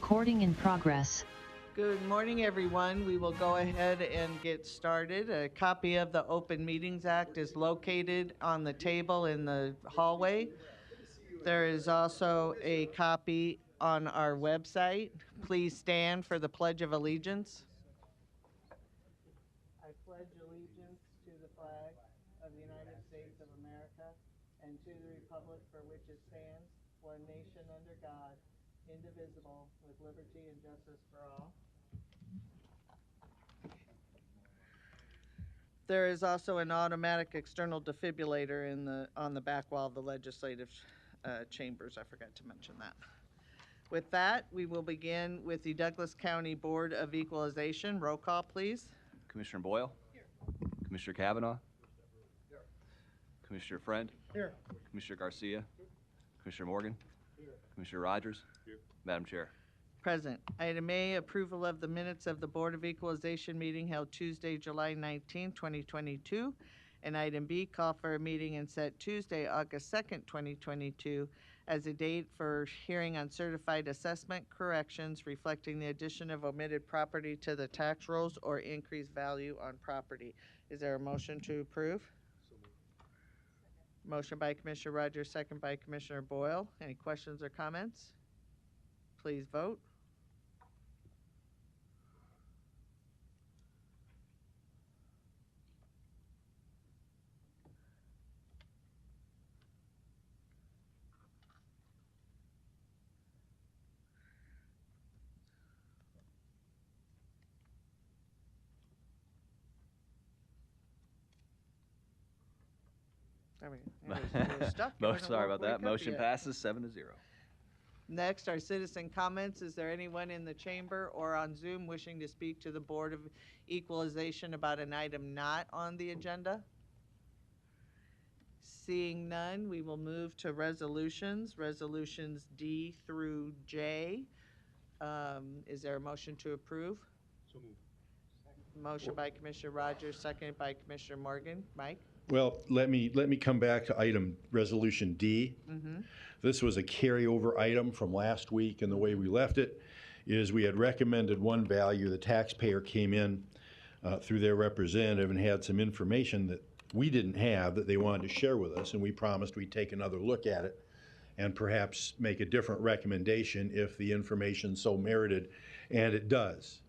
Recording in progress. Good morning, everyone. We will go ahead and get started. A copy of the Open Meetings Act is located on the table in the hallway. There is also a copy on our website. Please stand for the Pledge of Allegiance. I pledge allegiance to the flag of the United States of America and to the republic for which it stands, one nation under God, indivisible, with liberty and justice for all. There is also an automatic external defibrillator on the back wall of the legislative chambers. I forgot to mention that. With that, we will begin with the Douglas County Board of Equalization. Roll call, please. Commissioner Boyle? Here. Commissioner Kavanaugh? Here. Commissioner Friend? Here. Commissioner Garcia? Here. Commissioner Morgan? Here. Commissioner Rogers? Here. Madam Chair. Present. Item A, approval of the minutes of the Board of Equalization meeting held Tuesday, July 19, 2022. And item B, call for a meeting and set Tuesday, August 2nd, 2022 as a date for hearing on certified assessment corrections reflecting the addition of omitted property to the tax rolls or increased value on property. Is there a motion to approve? So moved. Motion by Commissioner Rogers, second by Commissioner Boyle. Any questions or comments? Please vote. Sorry about that. Motion passes 7-0. Next, our citizen comments. Is there anyone in the chamber or on Zoom wishing to speak to the Board of Equalization about an item not on the agenda? Seeing none, we will move to resolutions. Resolutions D through J. Is there a motion to approve? So moved. Motion by Commissioner Rogers, seconded by Commissioner Morgan. Mike? Well, let me come back to item resolution D. This was a carryover item from last week, and the way we left it is we had recommended one value. The taxpayer came in through their representative and had some information that we didn't have that they wanted to share with us, and we promised we'd take another look at it and perhaps make a different recommendation if the information so merited, and it does.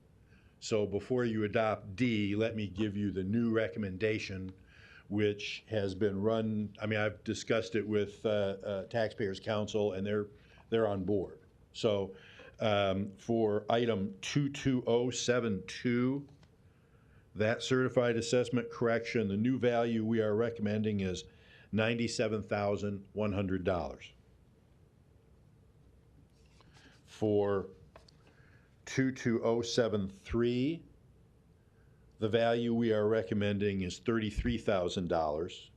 So before you adopt D, let me give you the new recommendation, which has been run. I mean, I've discussed it with Taxpayers Council, and they're on board. So for item 22072, that certified assessment correction, the new value we are recommending is $97,100. For 22073, the value we are recommending is $33,000.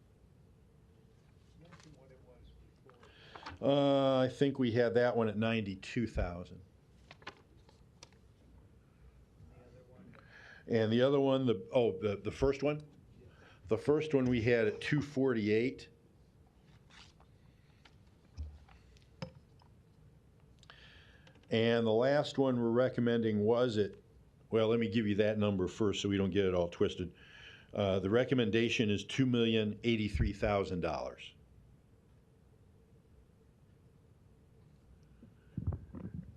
I think we had that one at 92,000. And the other one, the first one? The first one we had at 248. And the last one we're recommending was at, well, let me give you that number first so we don't get it all twisted. The recommendation is $2,083,000.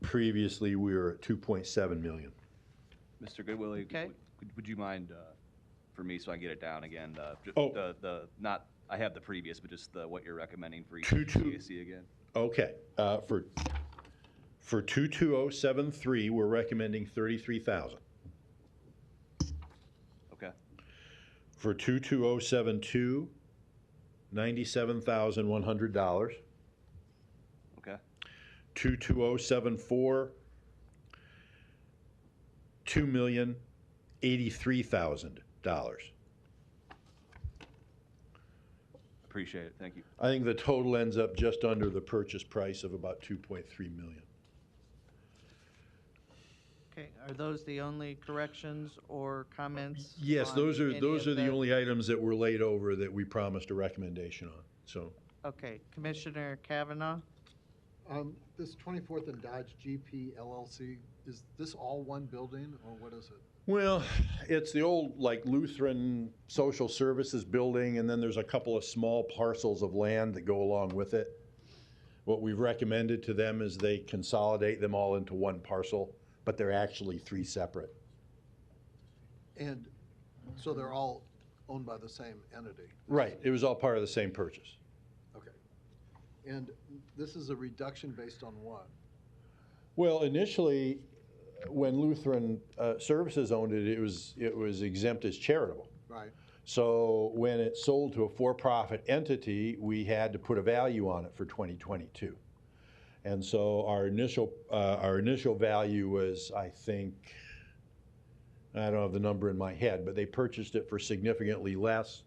Previously, we were at $2.7 million. Mr. Goodwill, Okay. would you mind, for me, so I can get it down again, not, I have the previous, but just what you're recommending for each CAC again? Okay. For 22073, we're recommending $33,000. Okay. For 22072, $97,100. Okay. 22074, $2,083,000. Appreciate it. Thank you. I think the total ends up just under the purchase price of about $2.3 million. Okay, are those the only corrections or comments? Yes, those are the only items that were laid over that we promised a recommendation on. So. Okay, Commissioner Kavanaugh? This 24th and Dodge GP LLC, is this all one building, or what is it? Well, it's the old like Lutheran Social Services building, and then there's a couple of small parcels of land that go along with it. What we've recommended to them is they consolidate them all into one parcel, but they're actually three separate. And so they're all owned by the same entity? Right, it was all part of the same purchase. Okay. And this is a reduction based on what? Well, initially, when Lutheran Services owned it, it was exempt as charitable. Right. So when it sold to a for-profit entity, we had to put a value on it for 2022. And so our initial value was, I think, I don't have the number in my head, but they purchased it for significantly less.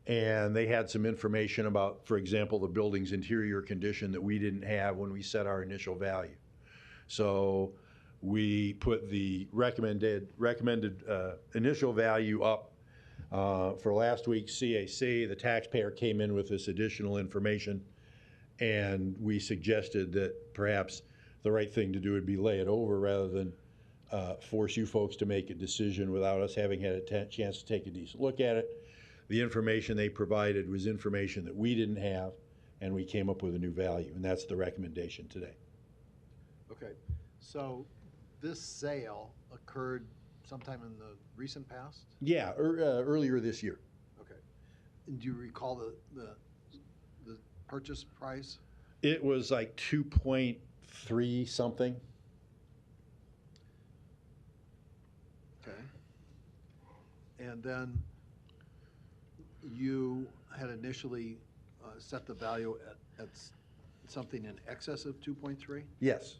And they had some information about, for example, the building's interior condition that we didn't have when we set our initial value. So we put the recommended initial value up for last week's CAC. The taxpayer came in with this additional information, and we suggested that perhaps the right thing to do would be lay it over rather than force you folks to make a decision without us having had a chance to take a decent look at it. The information they provided was information that we didn't have, and we came up with a new value, and that's the recommendation today. Okay. So this sale occurred sometime in the recent past? Yeah, earlier this year. Okay. And do you recall the purchase price? It was like 2.3 something. Okay. And then you had initially set the value at something in excess of 2.3? Yes.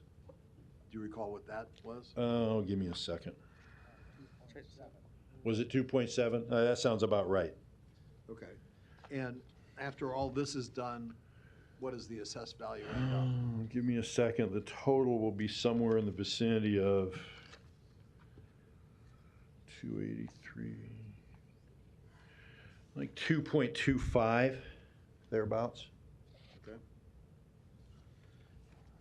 Do you recall what that was? Oh, give me a second. Was it 2.7? That sounds about right. Okay. And after all this is done, what is the assessed value end up? Give me a second. The total will be somewhere in the vicinity of 283, like 2.25, thereabouts. Okay.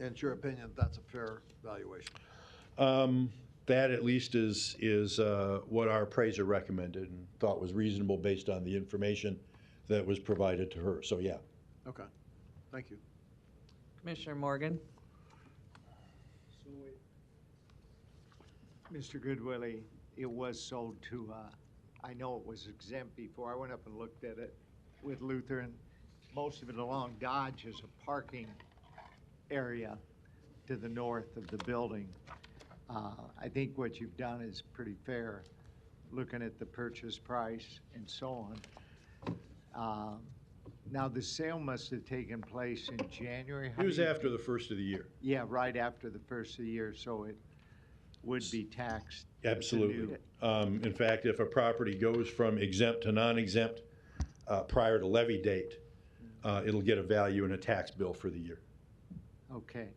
And it's your opinion that's a fair valuation? That at least is what our appraiser recommended and thought was reasonable based on the information that was provided to her. So, yeah. Okay. Thank you. Commissioner Morgan? So Mr. Goodwillie, it was sold to, I know it was exempt before. I went up and looked at it with Lutheran. Most of it along Dodge is a parking area to the north of the building. I think what you've done is pretty fair, looking at the purchase price and so on. Now, the sale must have taken place in January. It was after the first of the year. Yeah, right after the first of the year, so it would be taxed. Absolutely. In fact, if a property goes from exempt to non-exempt prior to levy date, it'll get a value and a tax bill for the year. Okay.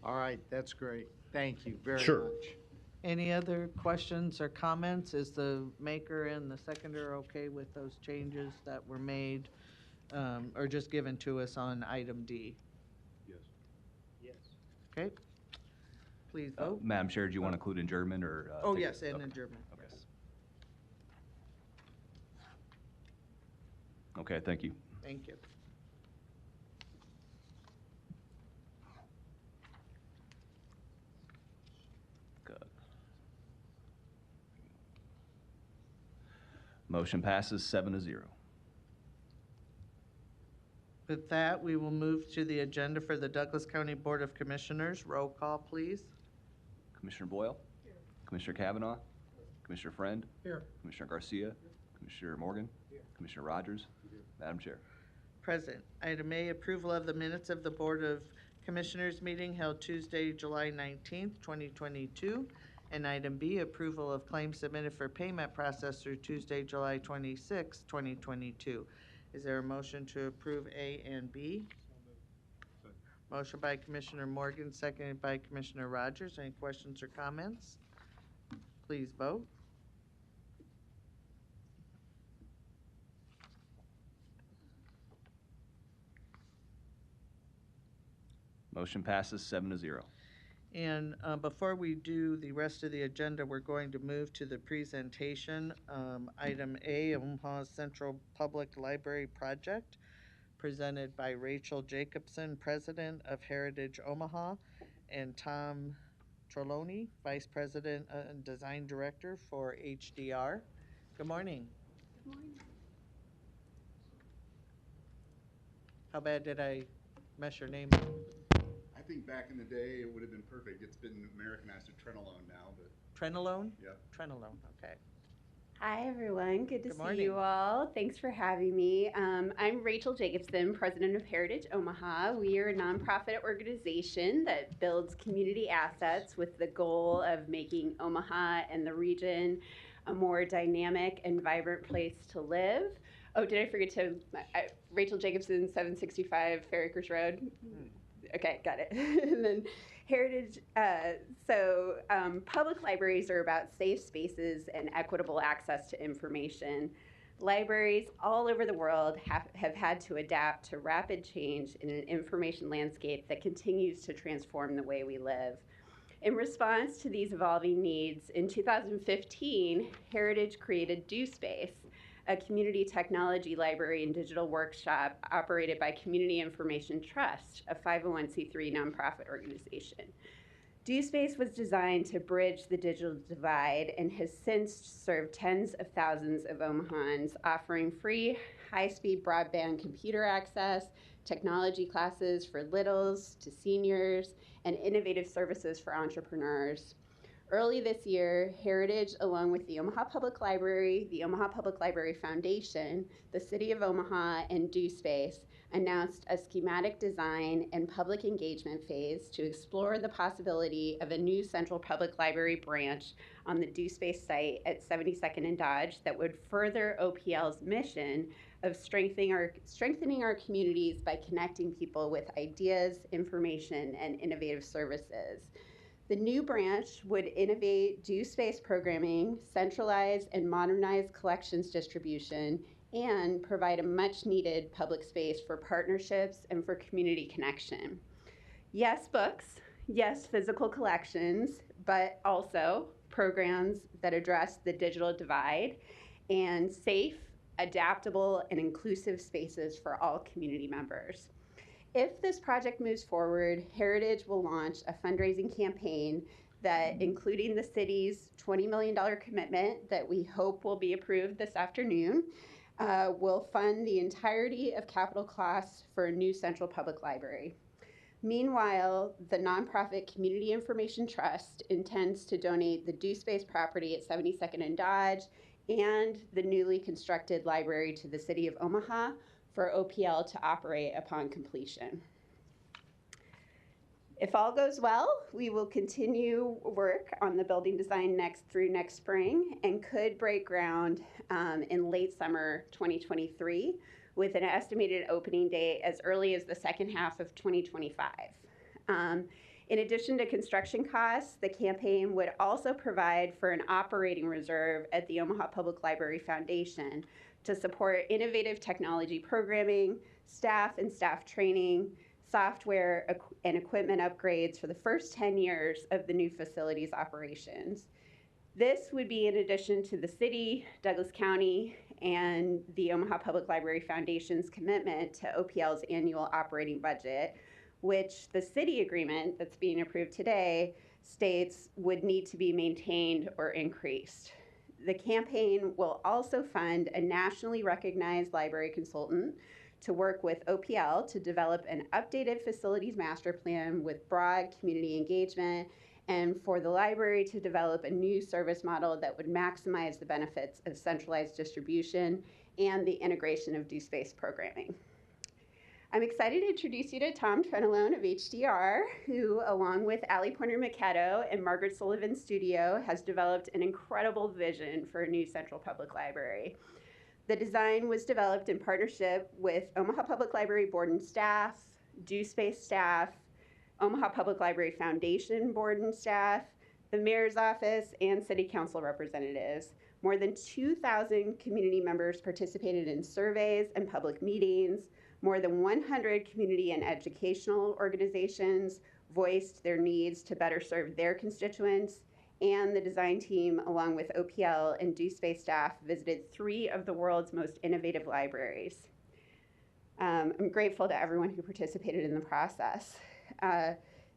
All right, that's great. Thank you very Sure. much. Any other questions or comments? Is the maker and the seconder okay with those changes that were made or just given to us on item D? Yes. Yes. Okay. Please vote. Madam Chair, do you want to include in German or? Oh, take- yes, and okay. in German, Okay. yes. Okay, thank you. Thank you. Good. Motion passes 7-0. With that, we will move to the agenda for the Douglas County Board of Commissioners. Roll call, please. Commissioner Boyle? Here. Commissioner Kavanaugh? Here. Commissioner Friend? Here. Commissioner Garcia? Here. Commissioner Morgan? Here. Commissioner Rogers? Here. Madam Chair. Present. Item A, approval of the minutes of the Board of Commissioners meeting held Tuesday, July 19th, 2022. And item B, approval of claims submitted for payment processed through Tuesday, July 26th, 2022. Is there a motion to approve A and B? Motion by Commissioner Morgan, seconded by Commissioner Rogers. Any questions or comments? Please vote. Motion passes 7-0. And before we do the rest of the agenda, we're going to move to the presentation. Item A, Omaha Central Public Library Project, presented by Rachel Jacobson, President of Heritage Omaha, and Tom Trelawney, Vice President and Design Director for HDR. Good morning. Good morning. How bad did I mess your name? I think back in the day, it would have been perfect. It's been Americanized to Trenolone now, but Trenolone? yeah. Trenolone, okay. Hi, everyone. Good to Good see you morning. all. Thanks for having me. I'm Rachel Jacobson, President of Heritage Omaha. We are a nonprofit organization that builds community assets with the goal of making Omaha and the region a more dynamic and vibrant place to live. Oh, did I forget to, Rachel Jacobson, 765 Fair Acres Road. Okay, got it. And then Heritage, public libraries are about safe spaces and equitable access to information. Libraries all over the world have had to adapt to rapid change in an information landscape that continues to transform the way we live. In response to these evolving needs, in 2015, Heritage created DOSpace, a community technology library and digital workshop operated by Community Information Trust, a 501c3 nonprofit organization. DOSpace was designed to bridge the digital divide and has since served tens of thousands of Omahans, offering free, high-speed broadband computer access, technology classes for littles to seniors, and innovative services for entrepreneurs. Early this year, Heritage, along with the Omaha Public Library, the Omaha Public Library Foundation, the City of Omaha, and DOSpace, announced a schematic design and public engagement phase to explore the possibility of a new Central Public Library branch on the DOSpace site at 72nd and Dodge that would further OPL's mission of strengthening our communities by connecting people with ideas, information, and innovative services. The new branch would innovate DOSpace programming, centralize and modernize collections distribution, and provide a much-needed public space for partnerships and for community connection. Yes, books, yes, physical collections, but also programs that address the digital divide and safe, adaptable, and inclusive spaces for all community members. If this project moves forward, Heritage will launch a fundraising campaign that, including the city's $20 million commitment that we hope will be approved this afternoon, will fund the entirety of capital costs for a new Central Public Library. Meanwhile, the nonprofit Community Information Trust intends to donate the DOSpace property at 72nd and Dodge and the newly constructed library to the City of Omaha for OPL to operate upon completion. If all goes well, we will continue work on the building design through next spring and could break ground in late summer 2023 with an estimated opening date as early as the second half of 2025. In addition to construction costs, the campaign would also provide for an operating reserve at the Omaha Public Library Foundation to support innovative technology programming, staff and staff training, software and equipment upgrades for the first 10 years of the new facility's operations. This would be in addition to the city, Douglas County, and the Omaha Public Library Foundation's commitment to OPL's annual operating budget, which the city agreement that's being approved today states would need to be maintained or increased. The campaign will also fund a nationally recognized library consultant to work with OPL to develop an updated facilities master plan with broad community engagement, and for the library to develop a new service model that would maximize the benefits of centralized distribution and the integration of DOSpace programming. I'm excited to introduce you to Tom Trenolone of HDR, who, along with Allie Pointer-Miketto and Margaret Sullivan Studio, has developed an incredible vision for a new Central Public Library. The design was developed in partnership with Omaha Public Library Board and staff, DOSpace staff, Omaha Public Library Foundation Board and staff, the Mayor's Office, and City Council representatives. More than 2,000 community members participated in surveys and public meetings. More than 100 community and educational organizations voiced their needs to better serve their constituents, and the design team, along with OPL and DoSpace staff, visited 3 of the world's most innovative libraries. I'm grateful to everyone who participated in the process.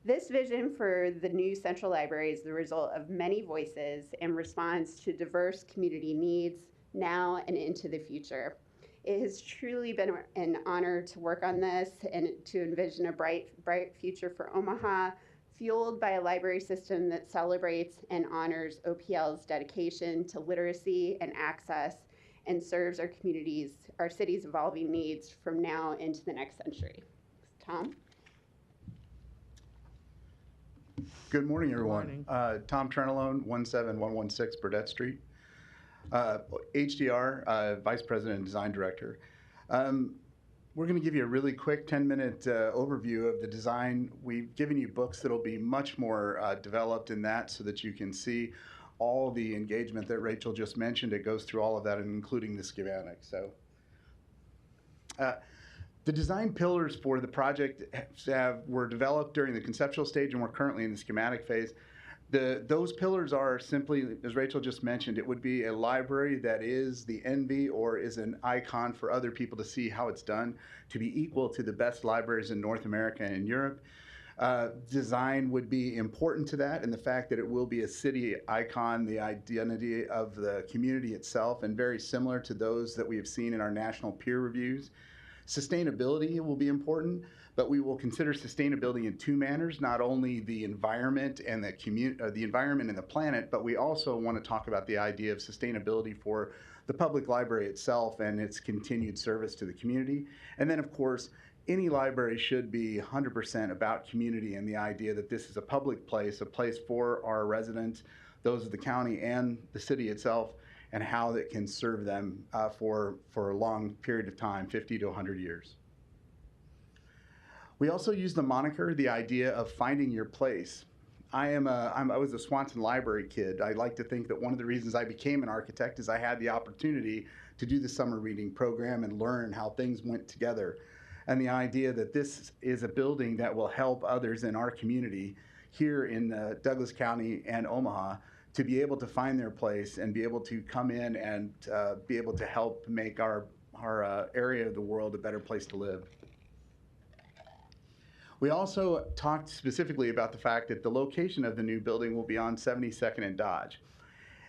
This vision for the new Central Library is the result of many voices and responds to diverse community needs now and into the future. It has truly been an honor to work on this and to envision a bright future for Omaha, fueled by a library system that celebrates and honors OPL's dedication to literacy and access and serves our communities, our city's evolving needs from now into the next century. Tom? Good morning, everyone. Morning. Tom Trenelone, 17116 Burdette Street. HDR, Vice President and Design Director. We're going to give you a really quick 10-minute overview of the design. We've given you books that'll be much more developed in that so that you can see all the engagement that Rachel just mentioned. It goes through all of that, including the schematic. So, the design pillars for the project were developed during the conceptual stage, and we're currently in the schematic phase. Those pillars are simply, as Rachel just mentioned, it would be a library that is the envy or is an icon for other people to see how it's done, to be equal to the best libraries in North America and Europe. Design would be important to that, and the fact that it will be a city icon, the identity of the community itself, and very similar to those that we have seen in our national peer reviews. Sustainability will be important, but we will consider sustainability in 2 manners, not only the environment and the environment and the planet, but we also want to talk about the idea of sustainability for the public library itself and its continued service to the community. And then, of course, any library should be 100% about community and the idea that this is a public place, a place for our residents, those of the county and the city itself, and how it can serve them for a long period of time, 50 to 100 years. We also use the moniker, the idea of finding your place. I was a Swanson Library kid. I like to think that one of the reasons I became an architect is I had the opportunity to do the summer reading program and learn how things went together. And the idea that this is a building that will help others in our community here in Douglas County and Omaha to be able to find their place and be able to come in and be able to help make our area of the world a better place to live. We also talked specifically about the fact that the location of the new building will be on 72nd and Dodge.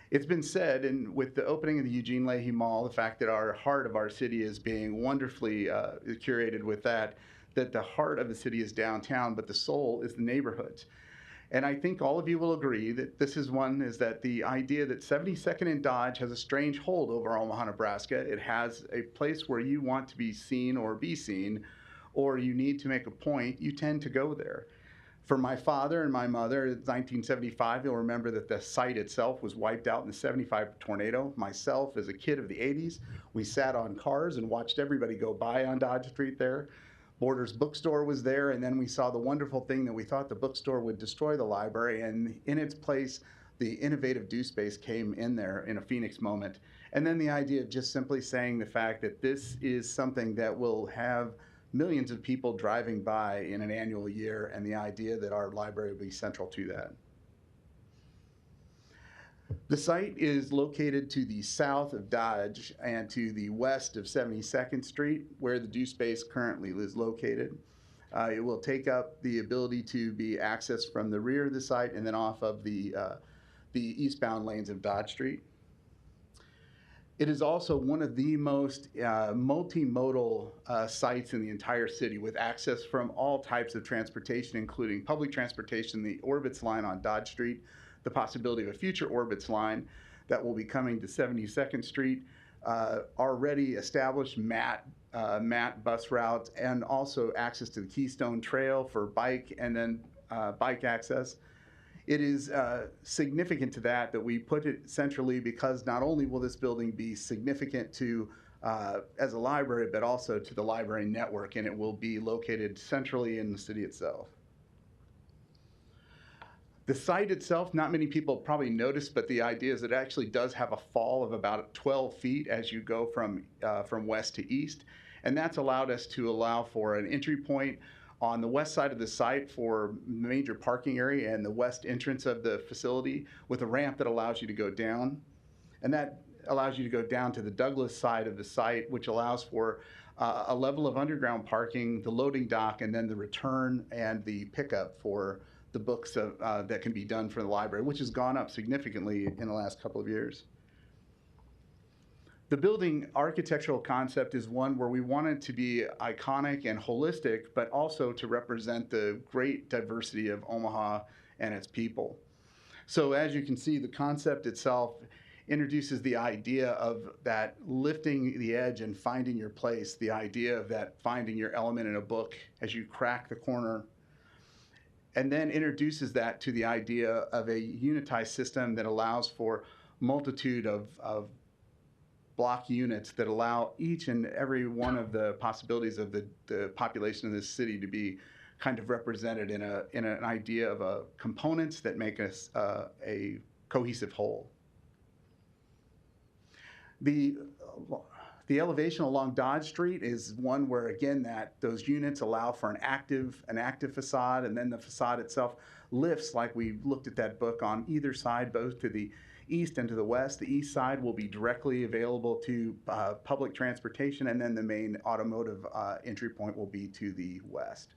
It's been said, and with the opening of the Eugene Leahy Mall, the fact that our heart of our city is being wonderfully curated with that the heart of the city is downtown, but the soul is the neighborhoods. And I think all of you will agree that this is that the idea that 72nd and Dodge has a strange hold over Omaha, Nebraska. It has a place where you want to be seen, or you need to make a point, you tend to go there. For my father and my mother, in 1975, you'll remember that the site itself was wiped out in the 75 tornado. Myself, as a kid of the 80s, we sat on cars and watched everybody go by on Dodge Street there. Borders Bookstore was there, and then we saw the wonderful thing that we thought the bookstore would destroy the library, and in its place, the innovative DoSpace came in there in a Phoenix moment. And then the idea of just simply saying the fact that this is something that will have millions of people driving by in an annual year, and the idea that our library will be central to that. The site is located to the south of Dodge and to the west of 72nd Street, where the DoSpace currently is located. It will take up the ability to be accessed from the rear of the site and then off of the eastbound lanes of Dodge Street. It is also one of the most multimodal sites in the entire city, with access from all types of transportation, including public transportation, the Orbitz line on Dodge Street, the possibility of a future Orbitz line that will be coming to 72nd Street, already established MAT bus routes, and also access to the Keystone Trail for bike and then bike access. It is significant to that we put it centrally, because not only will this building be significant to as a library, but also to the library network, and it will be located centrally in the city itself. The site itself, not many people probably noticed, but the idea is it actually does have a fall of about 12 feet as you go from west to east. And that's allowed us to allow for an entry point on the west side of the site for major parking area and the west entrance of the facility with a ramp that allows you to go down. And that allows you to go down to the Douglas side of the site, which allows for a level of underground parking, the loading dock, and then the return and the pickup for the books that can be done for the library, which has gone up significantly in the last couple of years. The building architectural concept is one where we want it to be iconic and holistic, but also to represent the great diversity of Omaha and its people. So as you can see, the concept itself introduces the idea of that lifting the edge and finding your place, the idea of that finding your element in a book as you crack the corner, and then introduces that to the idea of a unitized system that allows for multitude of block units that allow each and every one of the possibilities of the population of this city to be kind of represented in an idea of components that make us a cohesive whole. The elevation along Dodge Street is one where, again, those units allow for an active facade, and then the facade itself lifts like we looked at that book on either side, both to the east and to the west. The east side will be directly available to public transportation, and then the main automotive entry point will be to the west.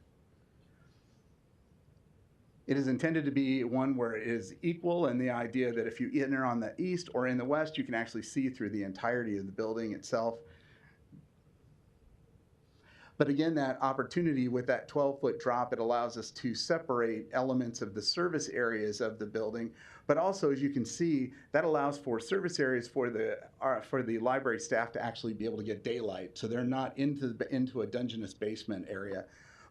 It is intended to be one where it is equal, and the idea that if you enter on the east or in the west, you can actually see through the entirety of the building itself. But again, that opportunity with that 12-foot drop, it allows us to separate elements of the service areas of the building. But also, as you can see, that allows for service areas for the library staff to actually be able to get daylight, so they're not into a Dungeness basement area.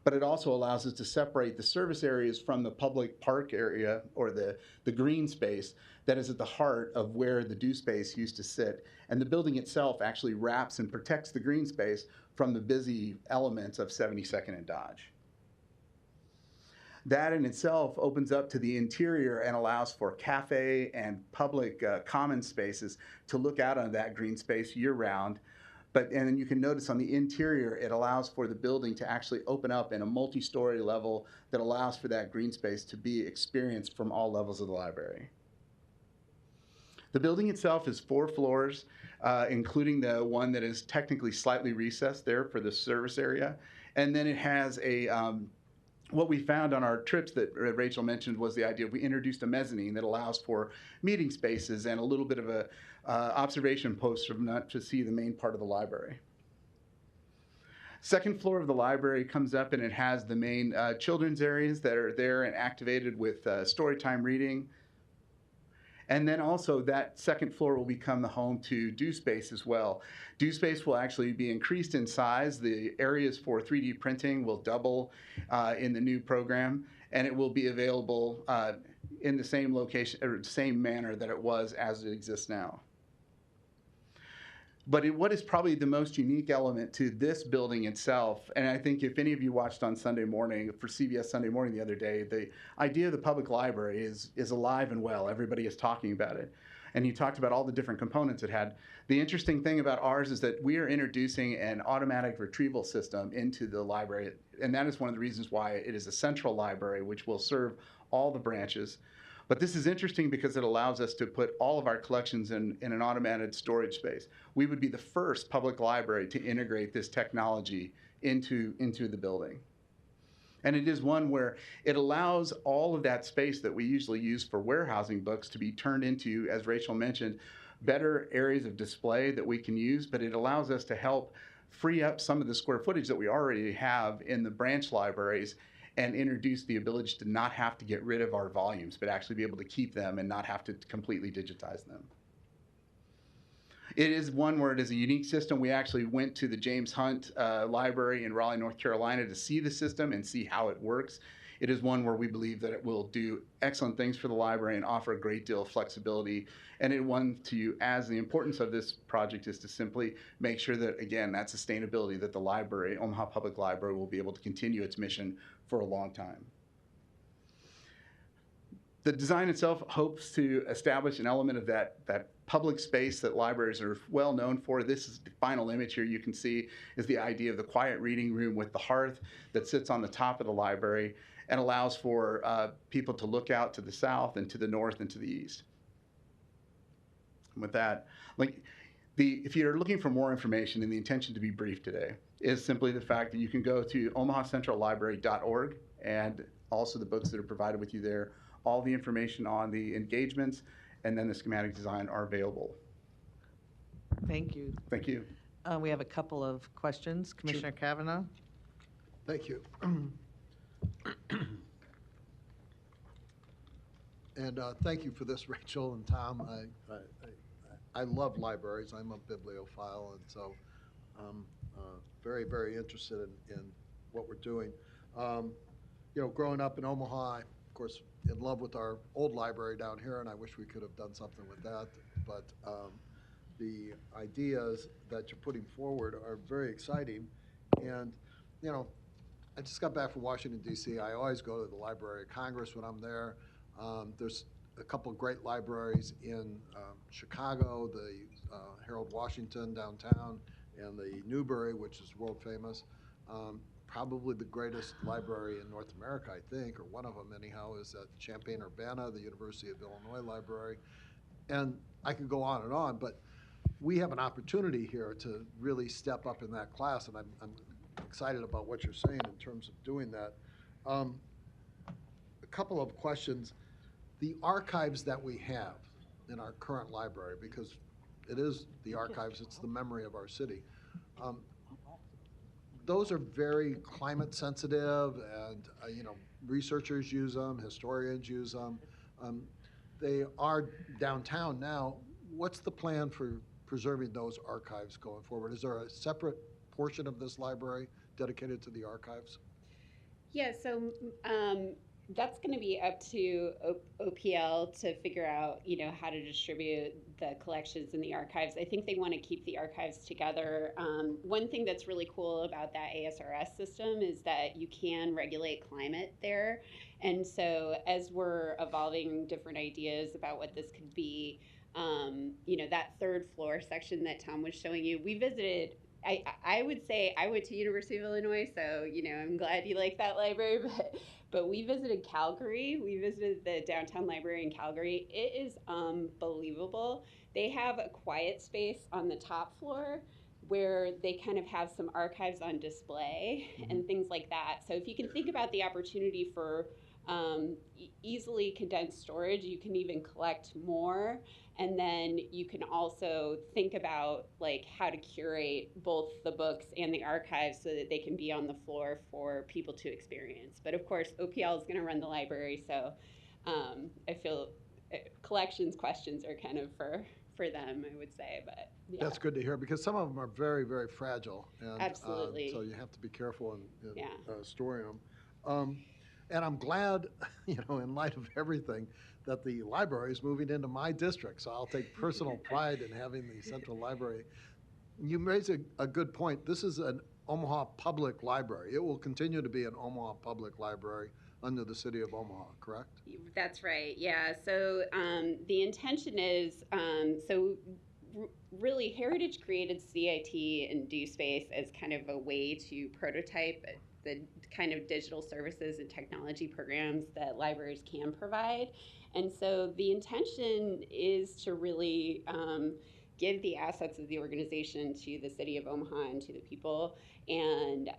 But it also allows us to separate the service areas from the public park area, or the green space that is at the heart of where the do space used to sit. And the building itself actually wraps and protects the green space from the busy elements of 72nd and Dodge. That in itself opens up to the interior and allows for cafe and public common spaces to look out on that green space year-round. And then you can notice on the interior, it allows for the building to actually open up in a multi-story level that allows for that green space to be experienced from all levels of the library. The building itself is 4 floors, including the one that is technically slightly recessed there for the service area. And then it has what we found on our trips that Rachel mentioned was the idea we introduced a mezzanine that allows for meeting spaces and a little bit of a observation post to see the main part of the library. Second floor of the library comes up and it has the main children's areas that are there and activated with storytime reading. And then also that second floor will become the home to do space as well. Do space will actually be increased in size. The areas for 3D printing will double in the new program, and it will be available in the same location or same manner that it was as it exists now. But what is probably the most unique element to this building itself, and I think if any of you watched on Sunday morning, for CBS Sunday Morning the other day, the idea of the public library is alive and well. Everybody is talking about it. And you talked about all the different components it had. The interesting thing about ours is that we are introducing an automatic retrieval system into the library, and that is one of the reasons why it is a central library, which will serve all the branches. But this is interesting because it allows us to put all of our collections in an automated storage space. We would be the first public library to integrate this technology into the building. And it is one where it allows all of that space that we usually use for warehousing books to be turned into, as Rachel mentioned, better areas of display that we can use, but it allows us to help free up some of the square footage that we already have in the branch libraries and introduce the ability to not have to get rid of our volumes, but actually be able to keep them and not have to completely digitize them. It is one where it is a unique system. We actually went to the James Hunt Library in Raleigh, North Carolina to see the system and see how it works. It is one where we believe that it will do excellent things for the library and offer a great deal of flexibility. And it one to you as the importance of this project is to simply make sure that, again, that sustainability that the library, Omaha Public Library, will be able to continue its mission for a long time. The design itself hopes to establish an element of that public space that libraries are well known for. This is the final image here you can see is the idea of the quiet reading room with the hearth that sits on the top of the library and allows for people to look out to the south and to the north and to the east. And with that, if you're looking for more information, and the intention to be brief today is simply the fact that you can go to omahacentrallibrary.org, and also the books that are provided with you there. All the information on the engagements and then the schematic design are available. Thank you. Thank you. We have a couple of questions. Commissioner Kavanaugh? Thank you. And thank you for this, Rachel and Tom. I love libraries. I'm a bibliophile, and so I'm very, very interested in what we're doing. You know, growing up in Omaha, of course, in love with our old library down here, and I wish we could have done something with that. But the ideas that you're putting forward are very exciting. And, you know, I just got back from Washington, D.C. I always go to the Library of Congress when I'm there. There's a couple of great libraries in Chicago, the Harold Washington downtown, and the Newberry, which is world famous. Probably the greatest library in North America, I think, or one of them anyhow, is at Champaign-Urbana, the University of Illinois Library. And I could go on, but we have an opportunity here to really step up in that class, and I'm excited about what you're saying in terms of doing that. A couple of questions. The archives that we have in our current library, because it is the archives, it's the memory of our city. Those are very climate sensitive, and you know, researchers use them, historians use them. They are downtown now. What's the plan for preserving those archives going forward? Is there a separate portion of this library dedicated to the archives? Yeah, so that's going to be up to OPL to figure out, you know, how to distribute the collections in the archives. I think they want to keep the archives together. One thing that's really cool about that ASRS system is that you can regulate climate there. And so as we're evolving different ideas about what this could be, you know, that third floor section that Tom was showing you, we visited. I would say I went to University of Illinois, so, you know, I'm glad you like that library, but we visited Calgary. We visited the downtown library in Calgary. It is unbelievable. They have a quiet space on the top floor where they kind of have some archives on display and things like that. So if you can think about the opportunity for easily condensed storage, you can even collect more. And then you can also think about like how to curate both the books and the archives so that they can be on the floor for people to experience. But of course, OPL is going to run the library, so I feel collections questions are kind of for them, I would say. But yeah. That's good to hear, because some of them are very, very fragile. And, Absolutely. So you have to be careful in Yeah. Storing them. And I'm glad, you know, in light of everything, that the library is moving into my district. So I'll take personal pride in having the Central Library. You raise a good point. This is an Omaha Public Library. It will continue to be an Omaha Public Library under the City of Omaha, correct? That's right, yeah. So the intention is, really Heritage created CIT and DoSpace as kind of a way to prototype the kind of digital services and technology programs that libraries can provide. And so the intention is to really give the assets of the organization to the City of Omaha and to the people. And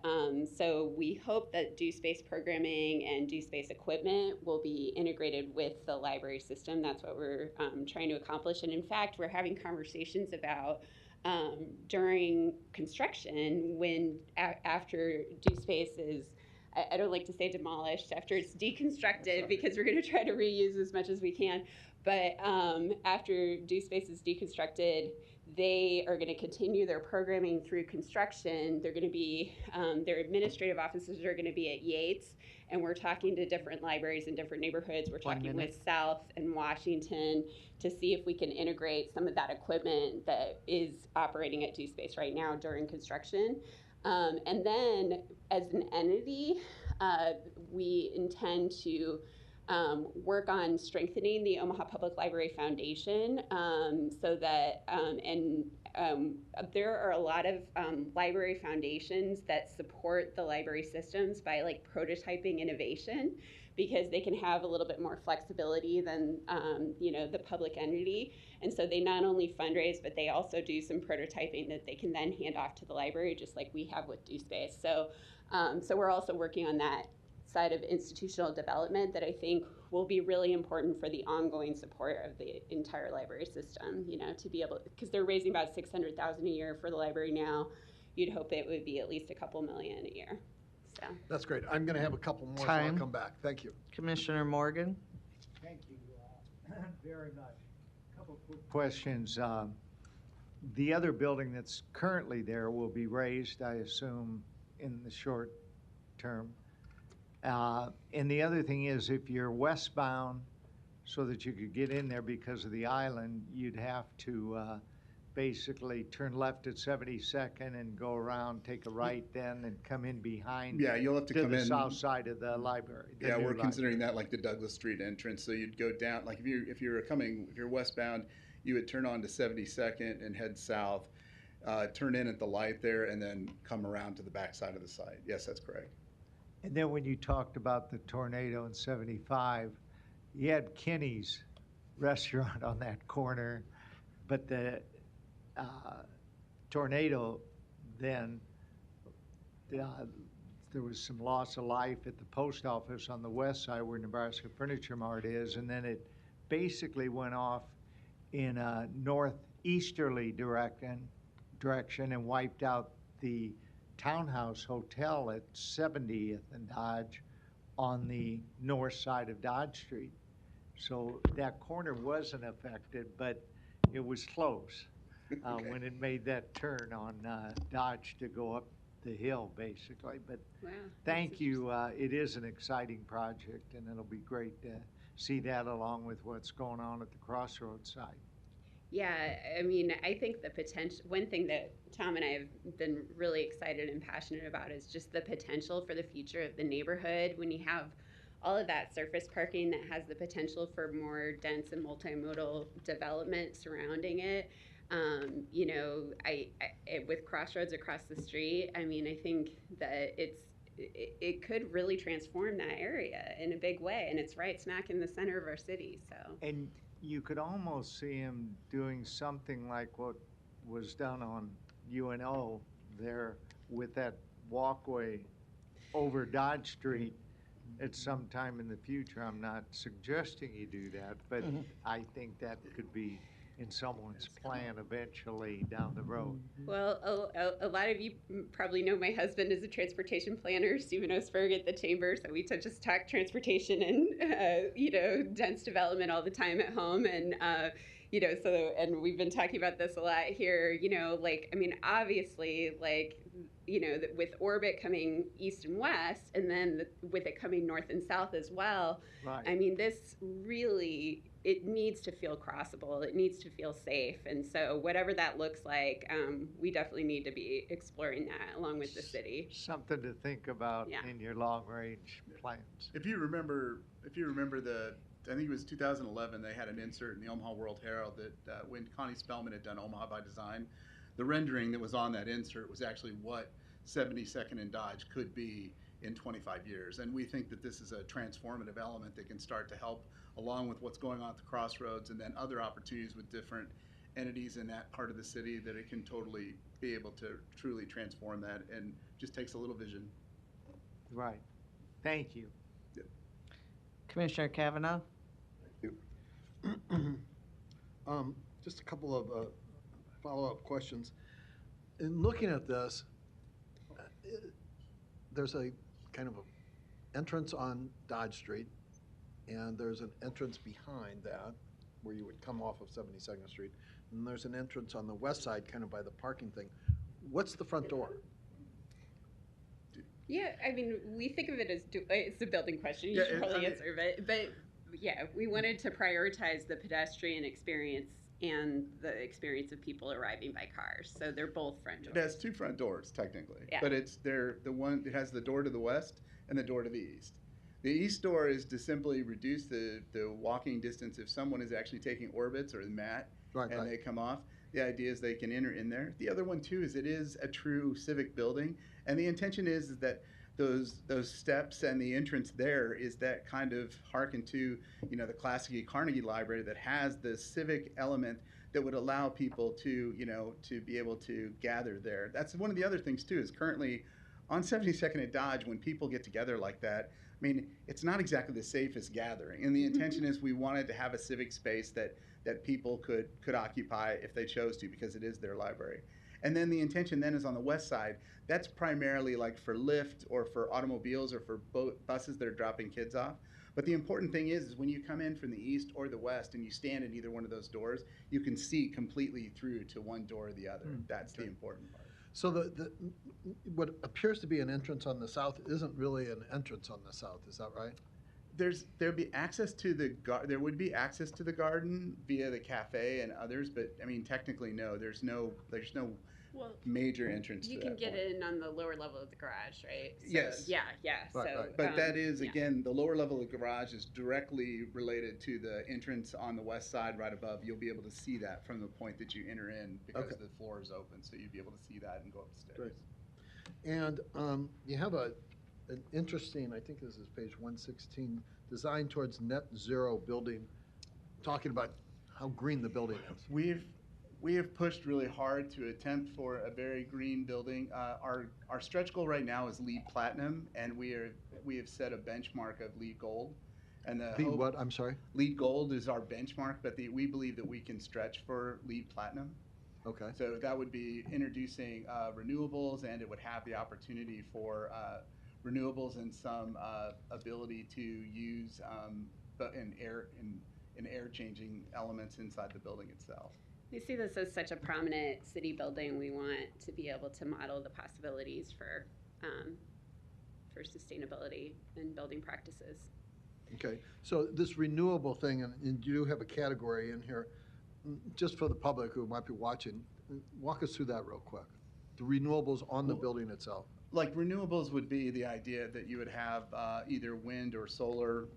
so we hope that DoSpace programming and DoSpace equipment will be integrated with the library system. That's what we're trying to accomplish. And in fact, we're having conversations about during construction, when after DoSpace is, I don't like to say demolished, after it's deconstructed, because we're going to try to reuse as much as we can. But after DoSpace is deconstructed, they are going to continue their programming through construction. They're going to be, their administrative offices are going to be at Yates, and we're talking to different libraries in different neighborhoods. We're talking with South and Washington to see if we can integrate some of that equipment that is operating at DoSpace right now during construction. And then as an entity, we intend to work on strengthening the Omaha Public Library Foundation so that, there are a lot of library foundations that support the library systems by like prototyping innovation, because they can have a little bit more flexibility than the public entity. And so they not only fundraise, but they also do some prototyping that they can then hand off to the library, just like we have with DoSpace. So we're also working on that side of institutional development that I think will be really important for the ongoing support of the entire library system, to be able, because they're raising about $600,000 a year for the library now. You'd hope it would be at least a couple million a year. So That's great. I'm going to have a couple more, so Time. I'll come back. Thank you. Commissioner Morgan? Thank you very much. A couple quick questions. The other building that's currently there will be raised, I assume, in the short term. And the other thing is, if you're westbound, so that you could get in there because of the island, you'd have to basically turn left at 72nd and go around, take a right then, and come in behind. Yeah, you'll have to come the in. south side of the library. the Yeah, new we're library. considering that like the Douglas Street entrance. So you'd go down, like if you're westbound, you would turn on to 72nd and head south, turn in at the light there, and then come around to the back side of the site. Yes, that's correct. And then when you talked about the tornado in 75, you had Kinney's restaurant on that corner, but the tornado then, there was some loss of life at the post office on the west side where Nebraska Furniture Mart is, and then it basically went off in a northeasterly direction and wiped out the Townhouse Hotel at 70th and Dodge on the north side of Dodge Street. So that corner wasn't affected, but it was close Okay. when it made that turn on Dodge to go up the hill, basically. But wow. thank you. It is an exciting project, and it'll be great to see that along with what's going on at the Crossroads side. Yeah, I mean, I think the potential, one thing that Tom and I have been really excited and passionate about is just the potential for the future of the neighborhood when you have all of that surface parking that has the potential for more dense and multimodal development surrounding it. With Crossroads across the street, I mean, I think that it could really transform that area in a big way, and it's right smack in the center of our city, so. And you could almost see him doing something like what was done on UNO there with that walkway over Dodge Street at some time in the future. I'm not suggesting you do that, but I think that could be in someone's plan eventually down the road. Well, a lot of you probably know my husband is a transportation planner, Stephen Osberg at the Chamber, so we just talk transportation and, dense development all the time at home. And, and we've been talking about this a lot here, obviously, with Orbit coming east and west, and then with it coming north and south as well, Right. I mean, this really, it needs to feel crossable. It needs to feel safe. And so whatever that looks like, we definitely need to be exploring that along with the city. Something to think about Yeah. in your long-range plans. If you remember I think it was 2011, they had an insert in the Omaha World Herald that when Connie Spellman had done Omaha by Design, the rendering that was on that insert was actually what 72nd and Dodge could be in 25 years. And we think that this is a transformative element that can start to help along with what's going on at the Crossroads and then other opportunities with different entities in that part of the city, that it can totally be able to truly transform that, and just takes a little vision. Right. Thank you. Commissioner Kavanaugh? Just a couple of follow-up questions. In looking at this, there's a kind of a entrance on Dodge Street, and there's an entrance behind that where you would come off of 72nd Street, and there's an entrance on the west side, kind of by the parking thing. What's the front door? Yeah, I mean, we think of it as, it's a building question, you Yeah, should probably I mean- answer, but yeah, we wanted to prioritize the pedestrian experience and the experience of people arriving by cars. So they're both front doors. It has two front doors technically, Yeah. but it has the door to the west and the door to the east. The east door is to simply reduce the walking distance if someone is actually taking orbits or the mat Right, and right. they come off. The idea is they can enter in there. The other one too is it is a true civic building, and the intention is that those steps and the entrance there is that kind of hearken to the classic Carnegie Library that has the civic element that would allow people to to be able to gather there. That's one of the other things too is currently on 72nd and Dodge when people get together like that. I mean, it's not exactly the safest gathering, and the intention is we wanted to have a civic space that people could occupy if they chose to, because it is their library. And then the intention then is on the west side. That's primarily like for Lyft or for automobiles or for buses that are dropping kids off. But the important thing is when you come in from the east or the west and you stand in either one of those doors, you can see completely through to one door or the other. That's the important part. So the what appears to be an entrance on the south isn't really an entrance on the south, is that right? There'd be access to there would be access to the garden via the cafe and others, but I mean technically no, there's no Well, major entrance you to can that get point. in on the lower level of the garage, right? So, Yes. Yeah, yeah. Right, so, right. But that is, yeah. again, the lower level of the garage is directly related to the entrance on the west side right above. You'll be able to see that from the point that you enter in because Okay. the floor is open, so you'd be able to see that and go up the stairs. Great. And you have an interesting, I think this is page 116, design towards net zero building, talking about how green the building is. We have pushed really hard to attempt for a very green building. Our stretch goal right now is LEED Platinum, and we have set a benchmark of LEED Gold. And the hope- What, I'm sorry? LEED Gold is our benchmark, but we believe that we can stretch for LEED Platinum. Okay. So that would be introducing renewables, and it would have the opportunity for renewables and some ability to use in air changing elements inside the building itself. We see this as such a prominent city building. We want to be able to model the possibilities for sustainability and building practices. Okay, so this renewable thing, and you do have a category in here, just for the public who might be watching, walk us through that real quick. The renewables on the building itself. Like renewables would be the idea that you would have either wind or solar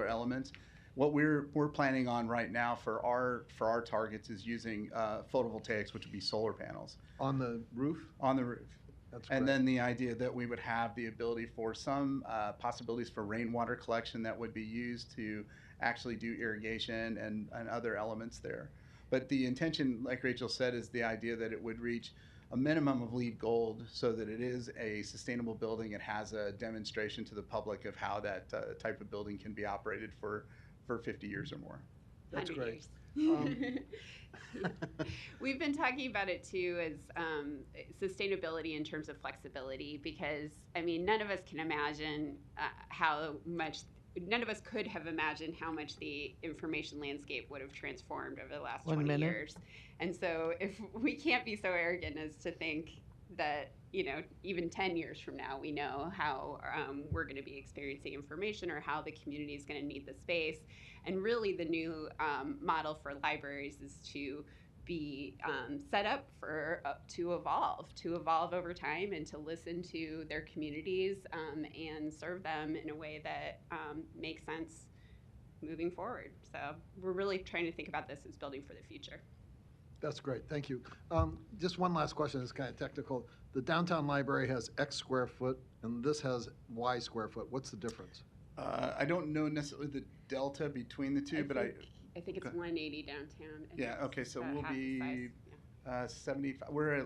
elements. What we're planning on right now for our targets is using photovoltaics, which would be solar panels On the roof? on the roof. That's And great. then the idea that we would have the ability for some possibilities for rainwater collection that would be used to actually do irrigation and other elements there. But the intention, like Rachel said, is the idea that it would reach a minimum of LEED Gold so that it is a sustainable building. It has a demonstration to the public of how that type of building can be operated for 50 years or more. That's 100 great. years. We've been talking about it too as sustainability in terms of flexibility, because I mean, none of us can imagine none of us could have imagined how much the information landscape would have transformed over the last 1 20 minute. years. And so if we can't be so arrogant as to think that, even 10 years from now, we know how we're going to be experiencing information or how the community is going to need the space. And really the new model for libraries is to be set up to evolve over time and to listen to their communities and serve them in a way that makes sense moving forward. So we're really trying to think about this as building for the future. That's great, thank you. Just one last question, it's kind of technical. The downtown library has X square foot, and this has Y square foot. What's the difference? I don't know necessarily the delta between the two, but I think it's okay. 180 downtown. and Yeah, it's okay, so about we'll half the be size. 75. We're at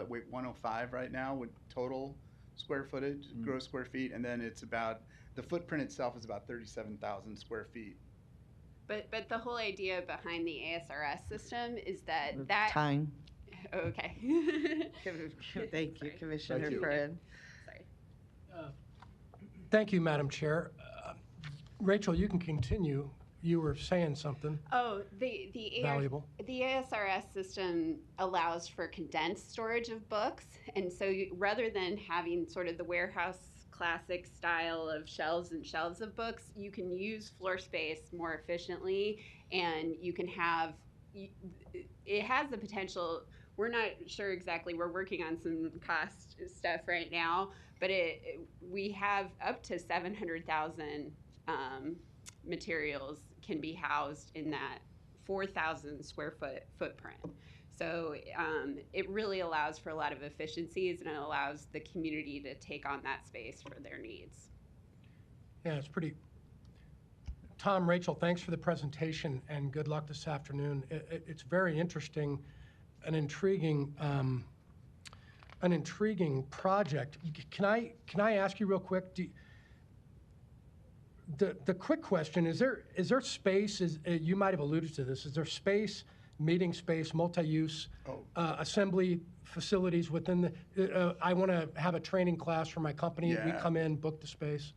105 right now with total square footage, gross square feet, and then it's about the footprint itself is about 37,000 square feet. But the whole idea behind the ASRS system is that Time. okay. Thank you, Sorry. Commissioner Thank you. Friend. Sorry. Thank you, Madam Chair. Rachel, you can continue. You were saying something Oh, the valuable. The ASRS system allows for condensed storage of books, and so rather than having sort of the warehouse classic style of shelves and shelves of books, you can use floor space more efficiently, and you can have. It has the potential we're not sure exactly. We're working on some cost stuff right now, but we have up to 700,000 materials can be housed in that 4,000 square foot footprint. So it really allows for a lot of efficiencies, and it allows the community to take on that space for their needs. Yeah, it's pretty. Tom, Rachel, thanks for the presentation and good luck this afternoon. It's very interesting, an intriguing project. Can I ask you real quick? The quick question is there space? You might have alluded to this. Is there space, meeting space, multi-use, assembly facilities within the? I want to have a training class for my company. We Yeah. come in, book the space.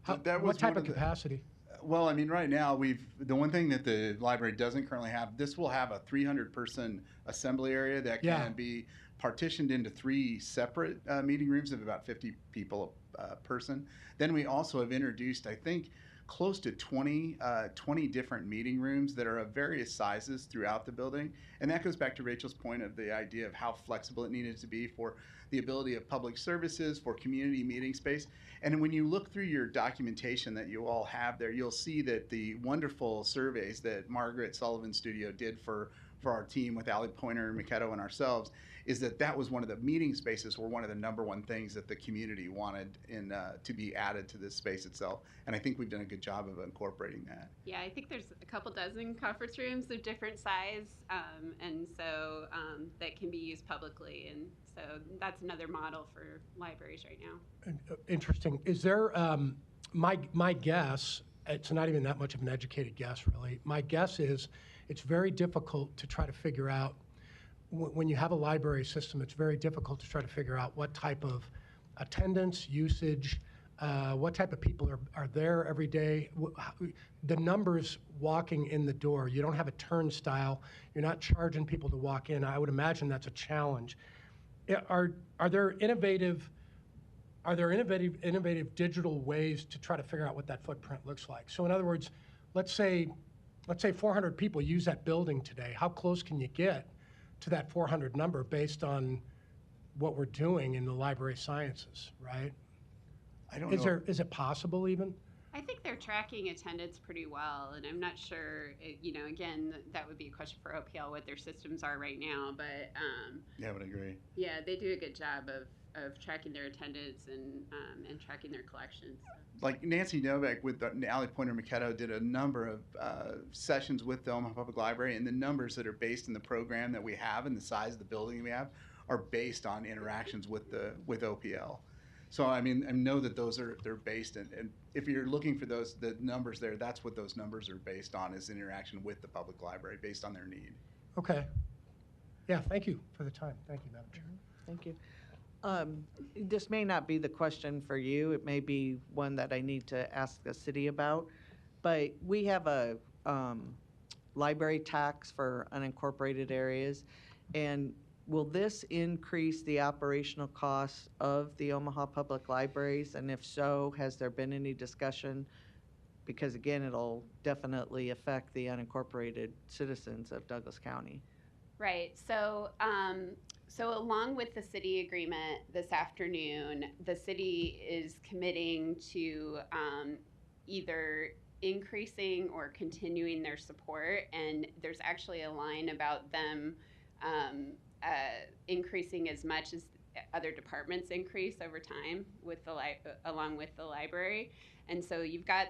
That was What type one of of the- capacity? Well, I mean, right now, the one thing that the library doesn't currently have, this will have a 300-person assembly area that can be partitioned into 3 separate meeting rooms of about 50 people a person. Then we also have introduced, I think, close to 20 different meeting rooms that are of various sizes throughout the building. And that goes back to Rachel's point of the idea of how flexible it needed to be for the ability of public services, for community meeting space. And when you look through your documentation that you all have there, you'll see that the wonderful surveys that Margaret Sullivan Studio did for our team with Allie Pointer, Miketto, and ourselves, is that was one of the meeting spaces were one of the #1 things that the community wanted to be added to this space itself. And I think we've done a good job of incorporating that. Yeah, I think there's a couple dozen conference rooms of different size, and so that can be used publicly. And so that's another model for libraries right now. Interesting. Is there, my guess, it's not even that much of an educated guess, really. My guess is it's very difficult to try to figure out, when you have a library system, it's very difficult to try to figure out what type of attendance, usage, what type of people are there every day. The numbers walking in the door, you don't have a turnstile, you're not charging people to walk in. I would imagine that's a challenge. Are there innovative digital ways to try to figure out what that footprint looks like? So in other words, let's say 400 people use that building today. How close can you get to that 400 number based on what we're doing in the library sciences, right? I don't know. Is it possible even? I think they're tracking attendance pretty well, and I'm not sure, again, that would be a question for OPL, what their systems are right now, but Yeah, I would agree. yeah, they do a good job of tracking their attendance and tracking their collections. Like Nancy Novak with Allie Pointer Miketto did a number of sessions with the Omaha Public Library, and the numbers that are based in the program that we have and the size of the building we have are based on interactions with OPL. So I mean, I know that they're based in, and if you're looking for the numbers there, that's what those numbers are based on, is interaction with the public library based on their need. Okay. Yeah, thank you for the time. Thank you, Madam Chair. Thank you. This may not be the question for you. It may be one that I need to ask the city about. But we have a library tax for unincorporated areas. And will this increase the operational costs of the Omaha Public Libraries? And if so, has there been any discussion? Because again, it'll definitely affect the unincorporated citizens of Douglas County. Right. So along with the city agreement this afternoon, the city is committing to either increasing or continuing their support. And there's actually a line about them increasing as much as other departments increase over time with along with the library. And so you've got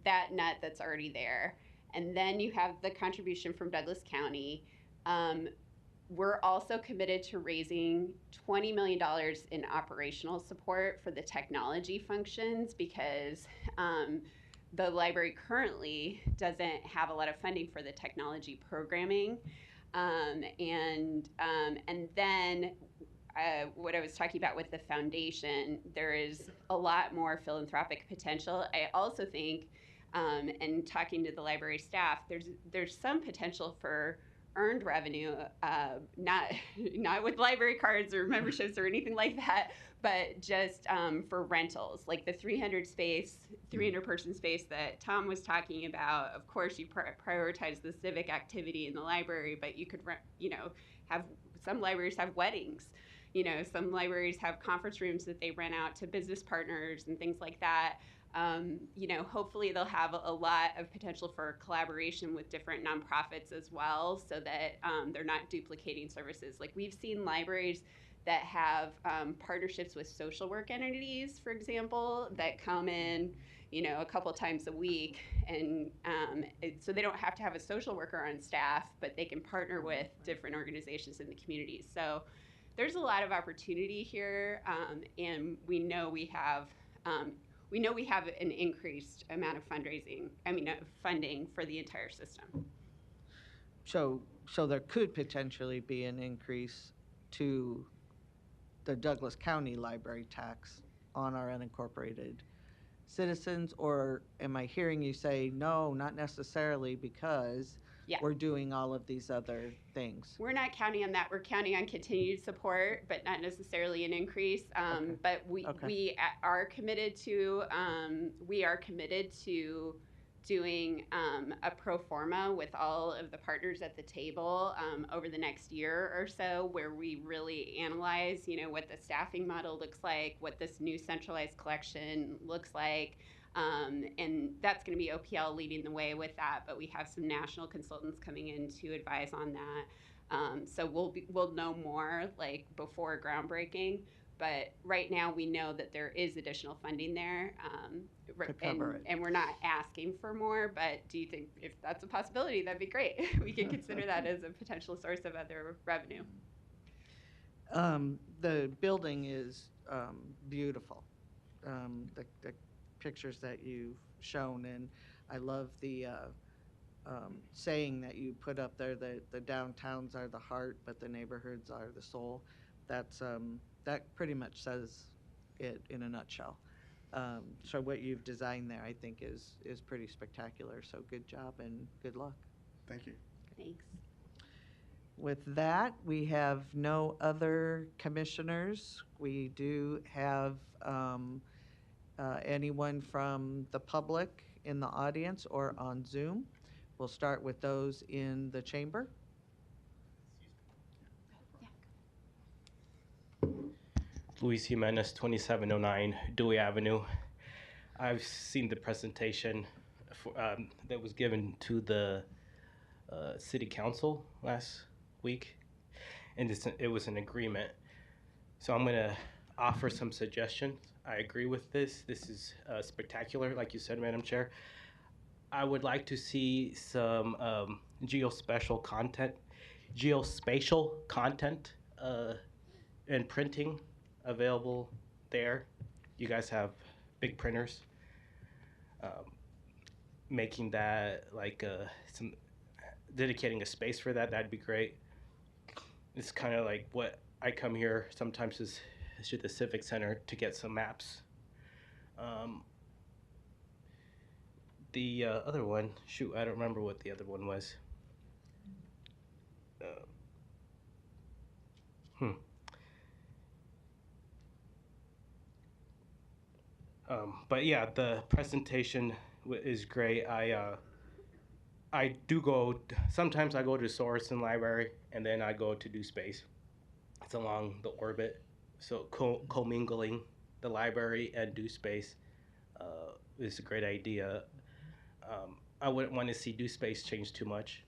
that net that's already there. And then you have the contribution from Douglas County. We're also committed to raising $20 million in operational support for the technology functions, because the library currently doesn't have a lot of funding for the technology programming. And then what I was talking about with the foundation, there is a lot more philanthropic potential. I also think, and talking to the library staff, there's some potential for earned revenue, not with library cards or memberships or anything like that, but just for rentals, like the 300 person space that Tom was talking about. Of course, you prioritize the civic activity in the library, but you could have some libraries have weddings. You know, some libraries have conference rooms that they rent out to business partners and things like that. You know, hopefully they'll have a lot of potential for collaboration with different nonprofits as well, so that they're not duplicating services. Like, we've seen libraries that have partnerships with social work entities, for example, that come in, you know, a couple times a week, and so they don't have to have a social worker on staff, but they can partner with different organizations in the community. So there's a lot of opportunity here, and we know we have an increased amount of funding for the entire system. So there could potentially be an increase to the Douglas County library tax on our unincorporated citizens, or am I hearing you say, no, not necessarily, because Yeah. we're doing all of these other things? We're not counting on that. We're counting on continued support, but not necessarily an increase. Okay. But we are committed to doing a pro forma with all of the partners at the table over the next year or so, where we really analyze, you know, what the staffing model looks like, what this new centralized collection looks like. And that's going to be OPL leading the way with that, but we have some national consultants coming in to advise on that. So we'll know more like before groundbreaking. But right now we know that there is additional funding there, To cover it. and we're not asking for more. But do you think if that's a possibility, that'd be great? We can consider that as a potential source of other revenue. The building is beautiful. The pictures that you've shown, and I love the saying that you put up there that the downtowns are the heart, but the neighborhoods are the soul. That's that pretty much says it in a nutshell. So what you've designed there, I think, is pretty spectacular. So good job and good luck. Thank you. Thanks. With that, we have no other commissioners. We do have anyone from the public in the audience or on Zoom. We'll start with those in the chamber. Luis Jimenez, 2709 Dewey Avenue. I've seen the presentation that was given to the City Council last week, and it was an agreement. So I'm going to offer some suggestions. I agree with this. This is spectacular, like you said, Madam Chair. I would like to see some geospatial content and printing available there. You guys have big printers. Making that like dedicating a space for that, that'd be great. It's kind of like what I come here sometimes is to the Civic Center to get some maps. The other one, shoot, I don't remember what the other one was. But yeah, the presentation is great. I do go, sometimes I go to Sorensen Library, and then I go to Do Space. It's along the orbit, so commingling the library and Do Space is a great idea. I wouldn't want to see Do Space change too much,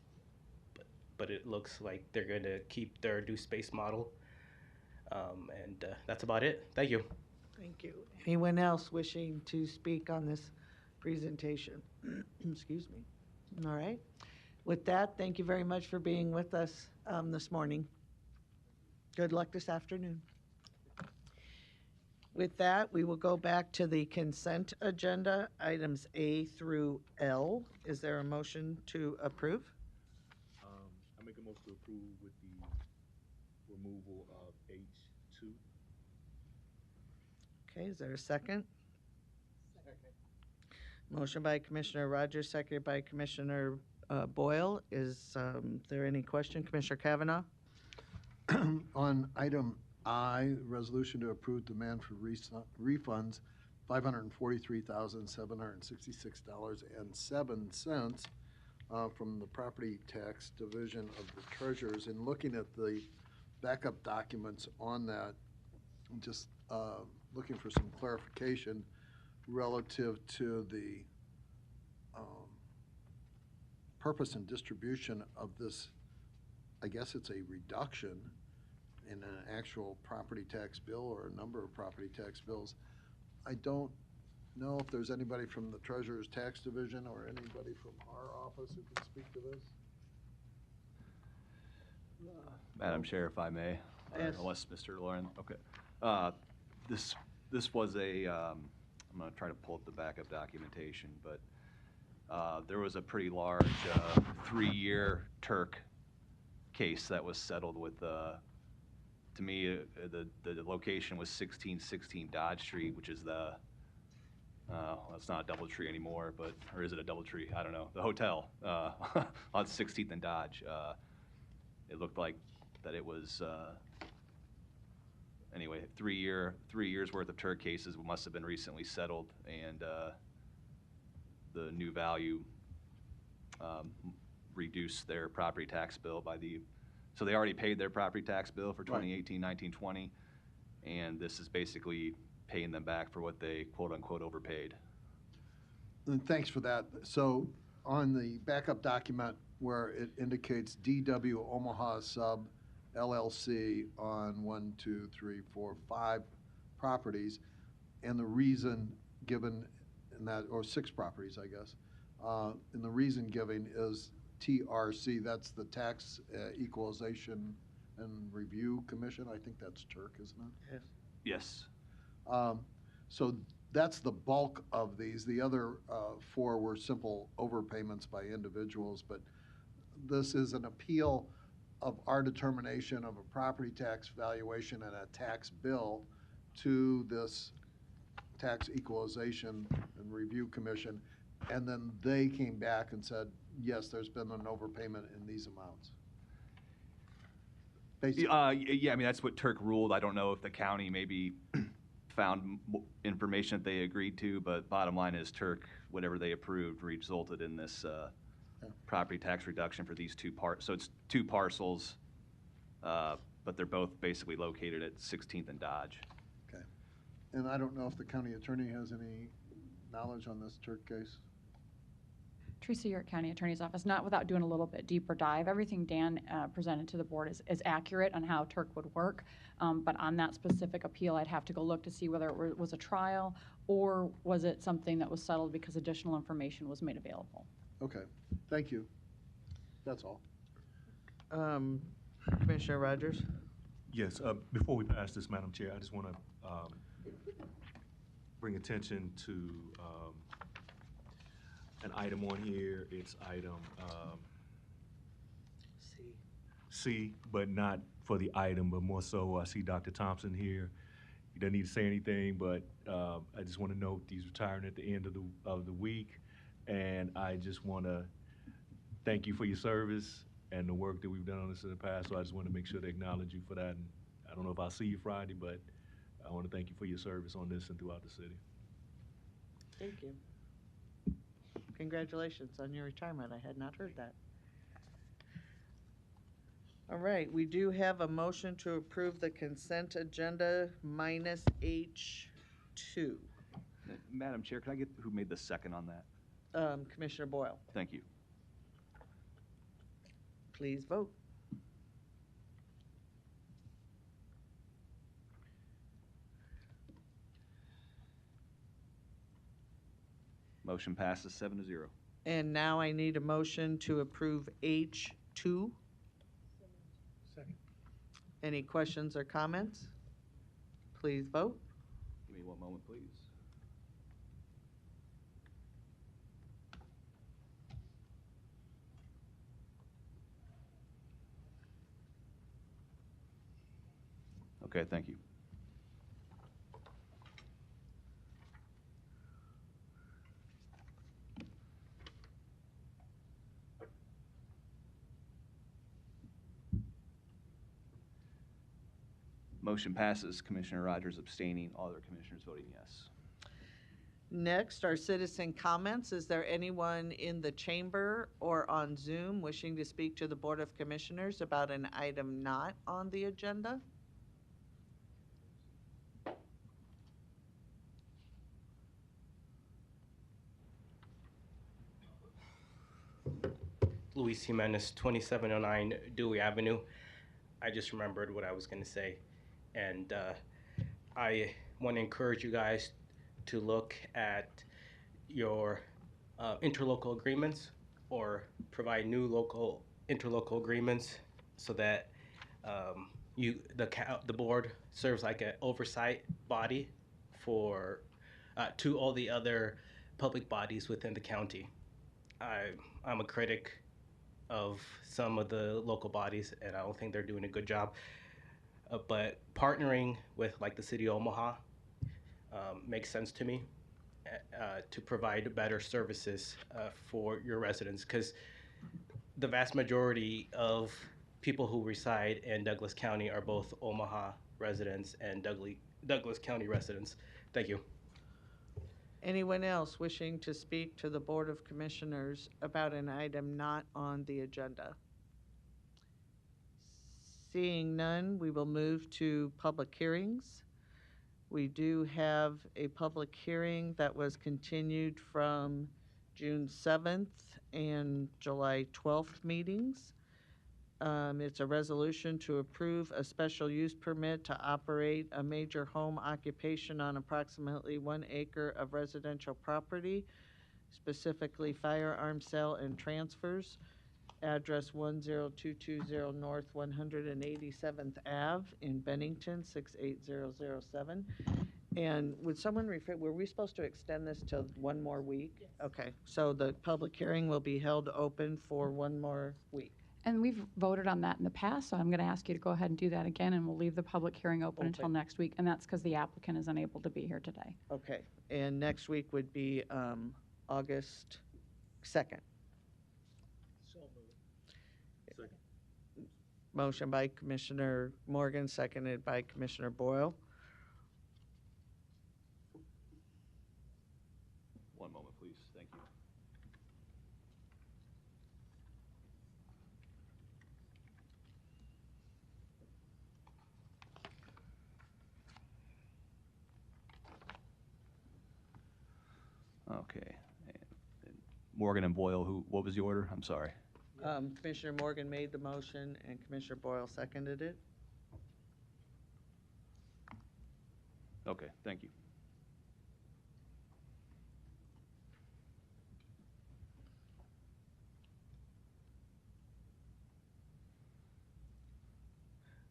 but it looks like they're going to keep their Do Space model. And that's about it. Thank you. Thank you. Anyone else wishing to speak on this presentation? Excuse me. All right. With that, thank you very much for being with us this morning. Good luck this afternoon. With that, we will go back to the consent agenda, items A through L. Is there a motion to approve? I make a motion to approve with the removal of H2. Okay, is there a second? Second. Motion by Commissioner Rogers, seconded by Commissioner Boyle. Is there any question? Commissioner Kavanaugh? On item I, resolution to approve demand for refunds, $543,766.07 from the Property Tax Division of the Treasurers. In looking at the backup documents on that. I'm just looking for some clarification relative to the purpose and distribution of this. I guess it's a reduction in an actual property tax bill or a number of property tax bills. I don't know if there's anybody from the Treasurer's Tax Division or anybody from our office who can speak to this. Madam Chair, if I may, Yes. unless Mr. Lauren, okay. This was a, I'm gonna try to pull up the backup documentation, but there was a pretty large 3-year Turk case that was settled with, to me, the location was 1616 Dodge Street, which is the, well, it's not a DoubleTree anymore, but, or is it a DoubleTree? I don't know. The hotel on 16th and Dodge. It looked like that it was, anyway, 3 years worth of Turk cases must have been recently settled, and the new value reduced their property tax bill by so they already paid their property tax bill for 2018, 19, 20, and this is basically paying them back for what they quote-unquote overpaid. And thanks for that. So on the backup document where it indicates DW Omaha Sub LLC on 1, 2, 3, 4, 5 properties, and the reason given in that, or 6 properties, I guess, and the reason given is TRC, that's the Tax Equalization and Review Commission. I think that's Turk, isn't it? Yes. So that's the bulk of these. The other 4 were simple overpayments by individuals, but this is an appeal of our determination of a property tax valuation and a tax bill to this Tax Equalization and Review Commission, and then they came back and said, yes, there's been an overpayment in these amounts. Basically. Yeah, I mean, that's what Turk ruled. I don't know if the county maybe found information that they agreed to, but bottom line is Turk, whatever they approved, resulted in this property tax reduction for these 2 parts. So it's 2 parcels, but they're both basically located at 16th and Dodge. Okay. And I don't know if the county attorney has any knowledge on this Turk case? Teresa, York County Attorney's Office, not without doing a little bit deeper dive. Everything Dan presented to the board is accurate on how Turk would work, but on that specific appeal, I'd have to go look to see whether it was a trial or was it something that was settled because additional information was made available. Okay, thank you. That's all. Commissioner Rogers? Yes, before we pass this, Madam Chair, I just want to bring attention to an item on here. It's item C, but not for the item, but more so I see Dr. Thompson here. He doesn't need to say anything, but I just want to note he's retiring at the end of the week, and I just want to thank you for your service and the work that we've done on this in the past. So I just want to make sure to acknowledge you for that. And I don't know if I'll see you Friday, but I want to thank you for your service on this and throughout the city. Thank you. Congratulations on your retirement. I had not heard that. All right, we do have a motion to approve the consent agenda minus H2. Madam Chair, can I get who made the second on that? Commissioner Boyle, Thank you. please vote. Motion passes 7-0. And now I need a motion to approve H2. Second. Any questions or comments? Please vote. Give me one moment, please. Okay, thank you. Motion passes. Commissioner Rogers abstaining, all other commissioners voting yes. Next are citizen comments. Is there anyone in the chamber or on Zoom wishing to speak to the Board of Commissioners about an item not on the agenda? Luis Jimenez, 2709 Dewey Avenue. I just remembered what I was going to say. And I want to encourage you guys to look at your interlocal agreements or provide new local interlocal agreements so that the board serves like an oversight body for to all the other public bodies within the county. I'm a critic of some of the local bodies, and I don't think they're doing a good job. But partnering with like the city of Omaha makes sense to me to provide better services for your residents, because the vast majority of people who reside in Douglas County are both Omaha residents and Douglas County residents. Thank you. Anyone else wishing to speak to the Board of Commissioners about an item not on the agenda? Seeing none, we will move to public hearings. We do have a public hearing that was continued from June 7th and July 12th meetings. It's a resolution to approve a special use permit to operate a major home occupation on approximately 1 acre of residential property, specifically firearm sale and transfers. Address 10220 North 187th Ave in Bennington, 68007. And would someone refer, were we supposed to extend this to one more week? Yes. Okay, so the public hearing will be held open for one more week. And we've voted on that in the past, so I'm going to ask you to go ahead and do that again, and we'll leave the public hearing open until Okay. next week, and that's because the applicant is unable to be here today. Okay, and next week would be August 2nd. So moved. Second. Motion by Commissioner Morgan, seconded by Commissioner Boyle. One moment, please. Thank you. Okay. And Morgan and Boyle, what was the order? I'm sorry. Commissioner Morgan made the motion and Commissioner Boyle seconded it. Okay, thank you.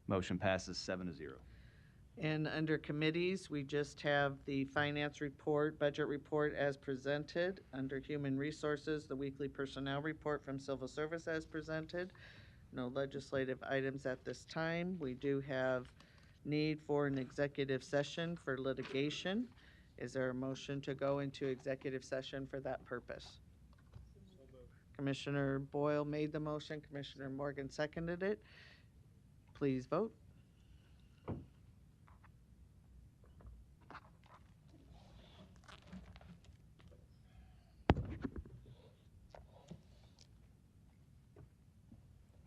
Motion passes 7-0. And under committees, we just have the finance report, budget report as presented. Under human resources, the weekly personnel report from civil service as presented. No legislative items at this time. We do have need for an executive session for litigation. Is there a motion to go into executive session for that purpose? Commissioner Boyle made the motion, Commissioner Morgan seconded it. Please vote.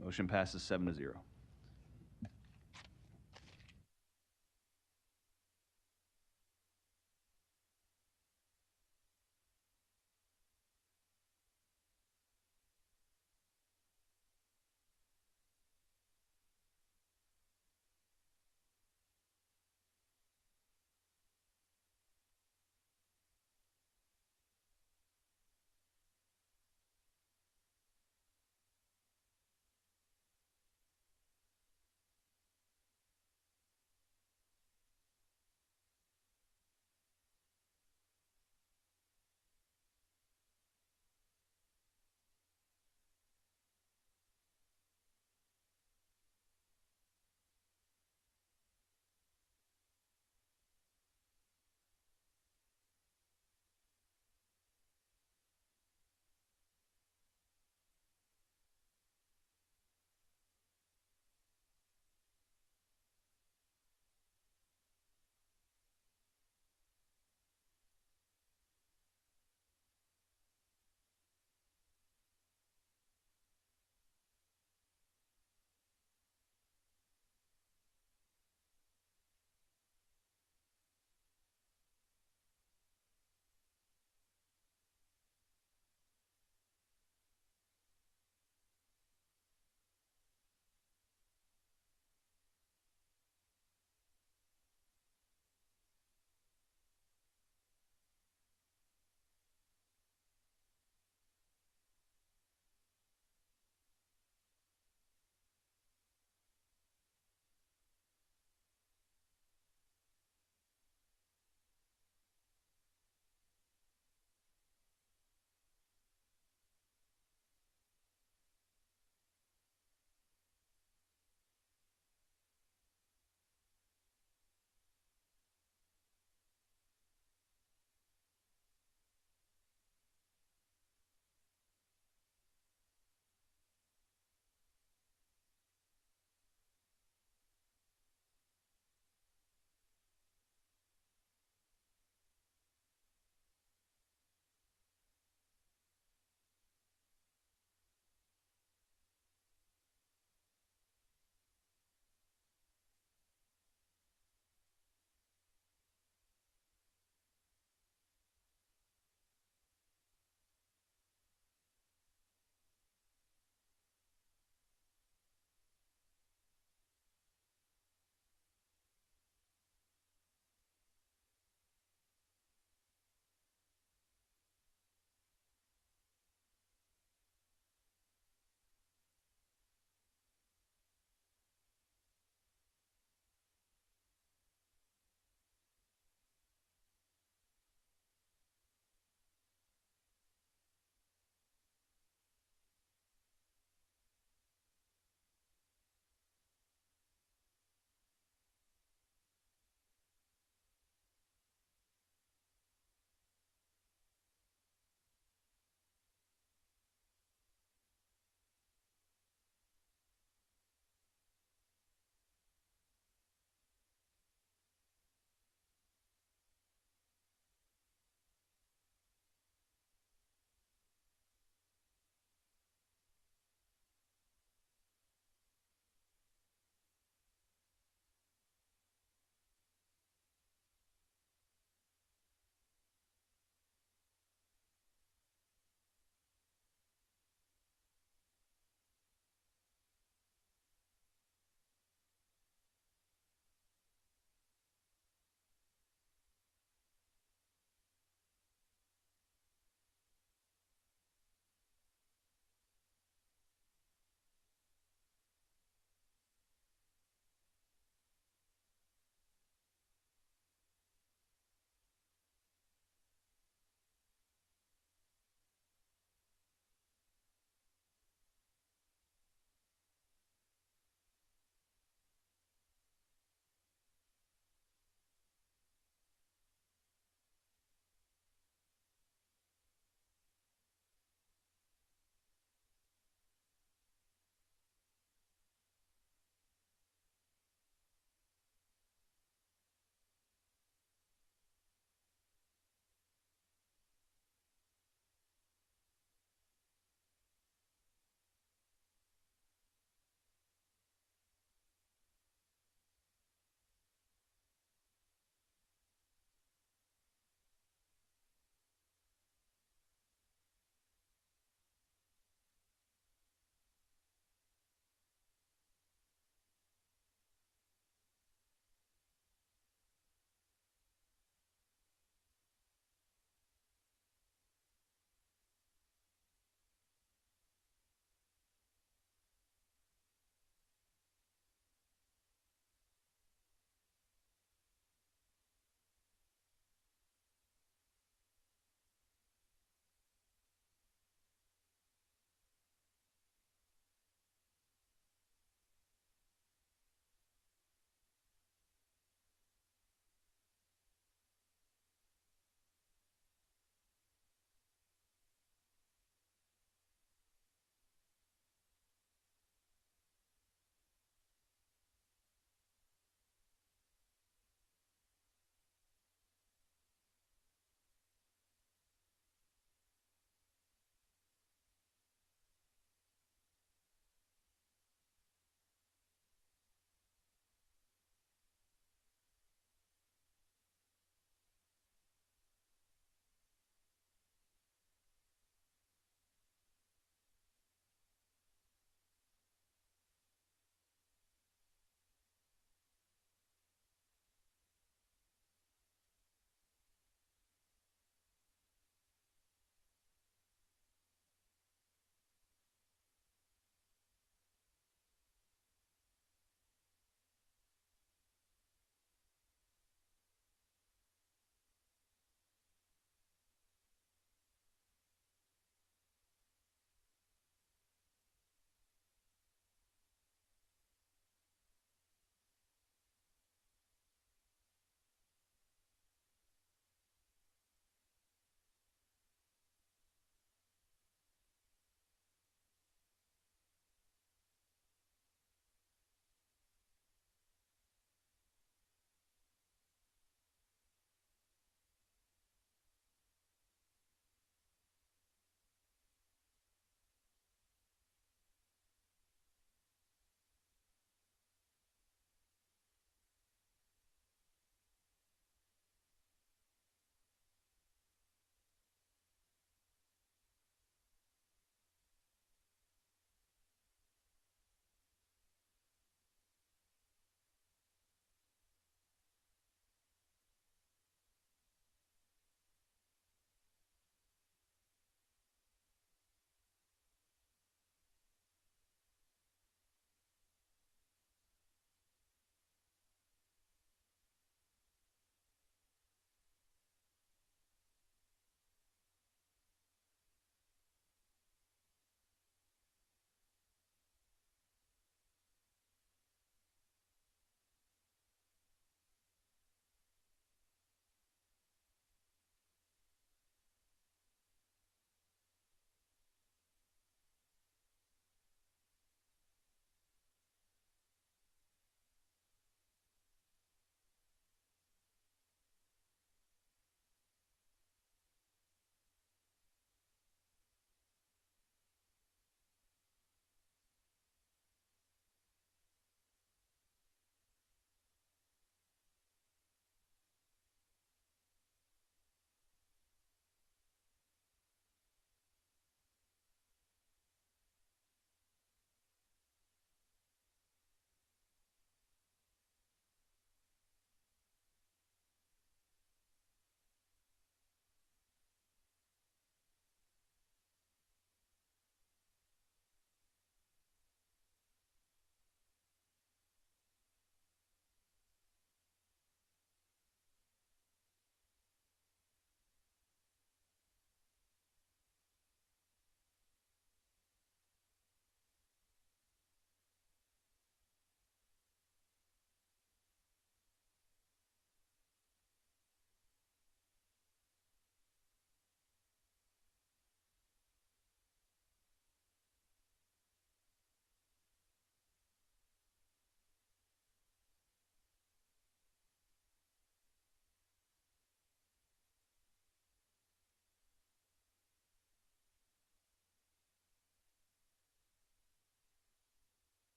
Motion passes 7-0.